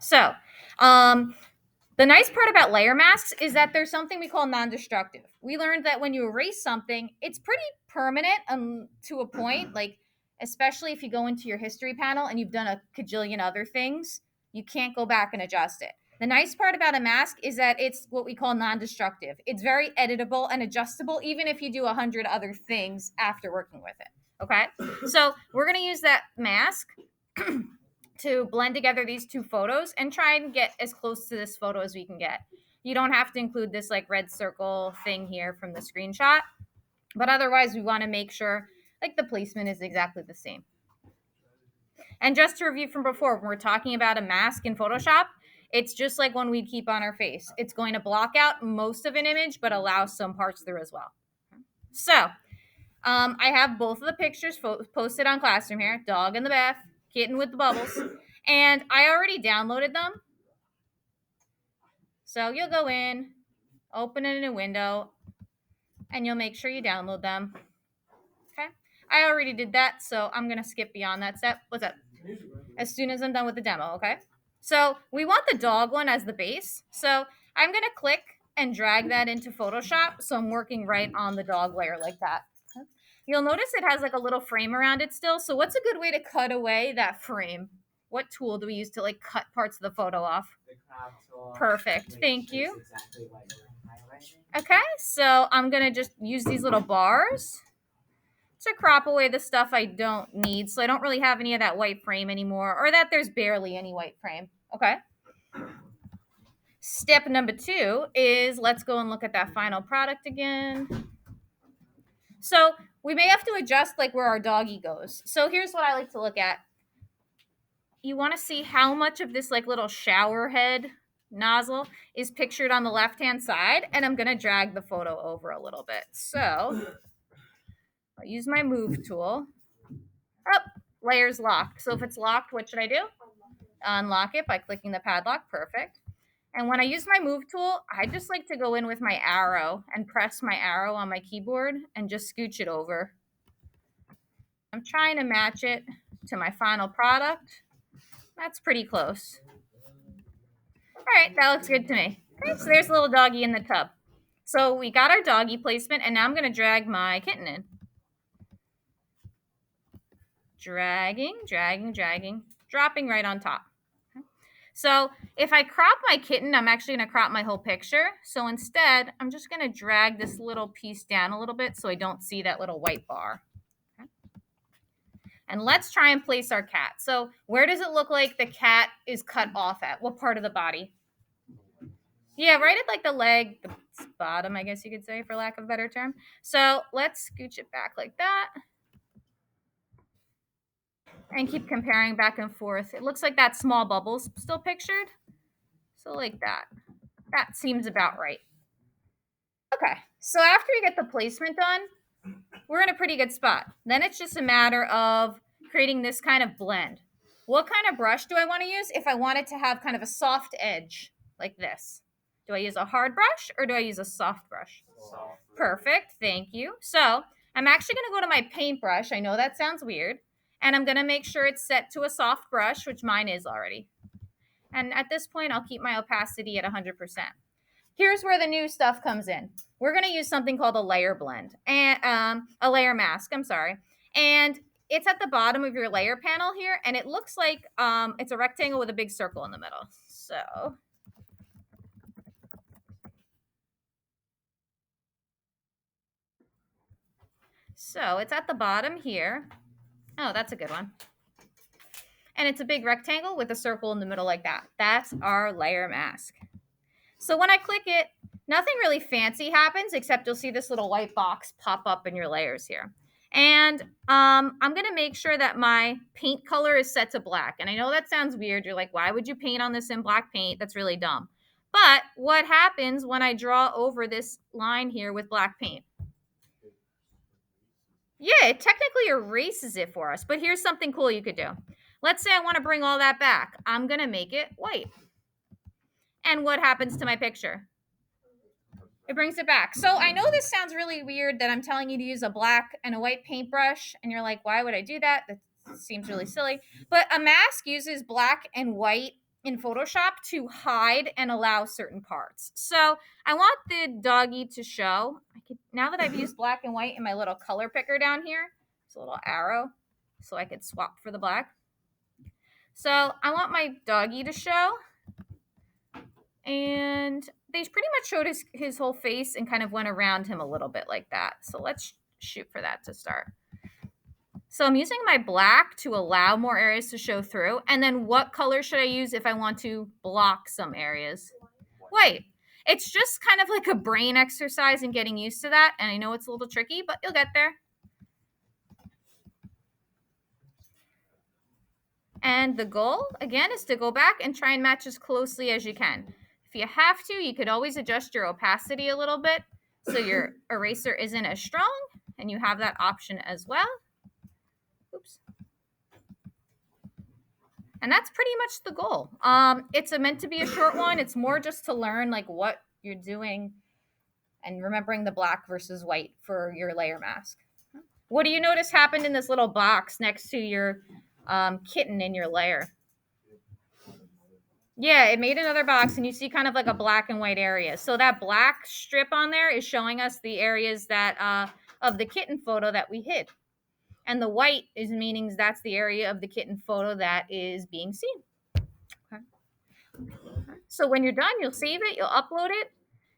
So, the nice part about layer masks is that there's something we call non-destructive. We learned that when you erase something, it's pretty permanent to a point, like especially if you go into your history panel and you've done a cajillion other things, you can't go back and adjust it. The nice part about a mask is that it's what we call non-destructive. It's very editable and adjustable, even if you do 100 other things after working with it. Okay, so we're gonna use that mask to blend together these two photos and try and get as close to this photo as we can get. You don't have to include this like red circle thing here from the screenshot, but otherwise we want to make sure like the placement is exactly the same. And just to review from before, when we're talking about a mask in Photoshop, it's just like one we'd keep on our face. It's going to block out most of an image, but allow some parts through as well. So I have both of the pictures posted on Classroom here, dog in the bath, kitten with the bubbles, and I already downloaded them. So you'll go in, open it in a window, and you'll make sure you download them. Okay. I already did that, so I'm going to skip beyond that step. What's up? As soon as I'm done with the demo, okay? So we want the dog one as the base. So I'm going to click and drag that into Photoshop. So I'm working right on the dog layer like that. You'll notice it has like a little frame around it still. So what's a good way to cut away that frame? What tool do we use to like cut parts of the photo off? Perfect. Thank you. Okay, so I'm going to just use these little bars to crop away the stuff I don't need. So I don't really have any of that white frame anymore, or that there's barely any white frame. Okay. Step number 2 is let's go and look at that final product again. So we may have to adjust like where our doggy goes. So here's what I like to look at. You want to see how much of this like little shower head nozzle is pictured on the left-hand side, and I'm going to drag the photo over a little bit. So I'll use my move tool. Oh, layer's locked. So if it's locked, what should I do? Unlock it by clicking the padlock. Perfect. And when I use my move tool, I just like to go in with my arrow and press my arrow on my keyboard and just scooch it over. I'm trying to match it to my final product. That's pretty close. All right, that looks good to me. Okay, so there's a little doggy in the tub. So we got our doggy placement, and now I'm going to drag my kitten in. Dragging, dragging, dragging, dropping right on top. Okay. So if I crop my kitten, I'm actually going to crop my whole picture. So instead, I'm just going to drag this little piece down a little bit so I don't see that little white bar. Okay. And let's try and place our cat. So where does it look like the cat is cut off at? What part of the body? Yeah, right at like the leg, the bottom, I guess you could say, for lack of a better term. So let's scooch it back like that. And keep comparing back and forth. It looks like that small bubble's still pictured. So like that. That seems about right. Okay, so after we get the placement done, we're in a pretty good spot. Then it's just a matter of creating this kind of blend. What kind of brush do I want to use if I want it to have kind of a soft edge like this? Do I use a hard brush or do I use a soft brush? Soft. Perfect, thank you. So I'm actually going to go to my paintbrush. I know that sounds weird. And I'm going to make sure it's set to a soft brush, which mine is already. And at this point, I'll keep my opacity at 100%. Here's where the new stuff comes in. We're going to use something called a layer blend, and a layer mask, I'm sorry. And it's at the bottom of your layer panel here, and it looks like it's a rectangle with a big circle in the middle. So it's at the bottom here. Oh, that's a good one. And it's a big rectangle with a circle in the middle like that. That's our layer mask. So when I click it, nothing really fancy happens except you'll see this little white box pop up in your layers here. And I'm going to make sure that my paint color is set to black. And I know that sounds weird. You're like, why would you paint on this in black paint? That's really dumb. But what happens when I draw over this line here with black paint? Yeah, it technically erases it for us. But here's something cool you could do. Let's say I want to bring all that back. I'm going to make it white. And what happens to my picture? It brings it back. So I know this sounds really weird that I'm telling you to use a black and a white paintbrush. And you're like, why would I do that? That seems really silly. But a mask uses black and white in Photoshop to hide and allow certain parts. So I want the doggy to show. Now that I've used black and white in my little color picker down here, it's a little arrow, so I could swap for the black. So I want my doggy to show. And they pretty much showed his whole face and kind of went around him a little bit like that. So let's shoot for that to start. So I'm using my black to allow more areas to show through. And then what color should I use if I want to block some areas? White. It's just kind of like a brain exercise and getting used to that. And I know it's a little tricky, but you'll get there. And the goal, again, is to go back and try and match as closely as you can. If you have to, you could always adjust your opacity a little bit so your eraser isn't as strong, and you have that option as well. Oops. And that's pretty much the goal. It's meant to be a short one. It's more just to learn like what you're doing and remembering the black versus white for your layer mask. What do you notice happened in this little box next to your kitten in your layer? Yeah, it made another box, and you see kind of like a black and white area. So that black strip on there is showing us the areas that of the kitten photo that we hid. And the white is meaning that's the area of the kitten photo that is being seen. Okay. So when you're done, you'll save it, you'll upload it.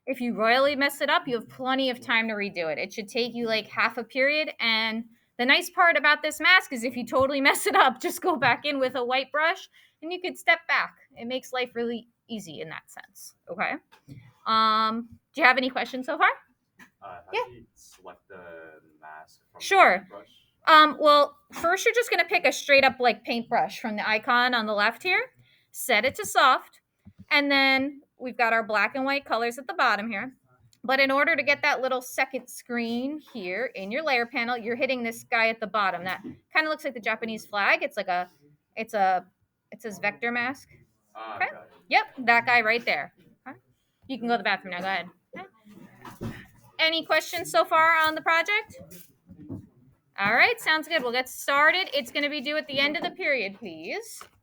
If you royally mess it up, you have plenty of time to redo it. It should take you like half a period. And the nice part about this mask is if you totally mess it up, just go back in with a white brush and you could step back. It makes life really easy in that sense. Okay. Do you have any questions so far? How Yeah. do you select the mask from Sure. the brush? Well, first you're just gonna pick a straight up like paintbrush from the icon on the left here, set it to soft, and then we've got our black and white colors at the bottom here. But in order to get that little second screen here in your layer panel, you're hitting this guy at the bottom. That kind of looks like the Japanese flag. It says vector mask. Okay. Got it. Yep, that guy right there. Okay. You can go to the bathroom now. Go ahead. Okay. Any questions so far on the project? All right, sounds good. We'll get started. It's going to be due at the end of the period, please.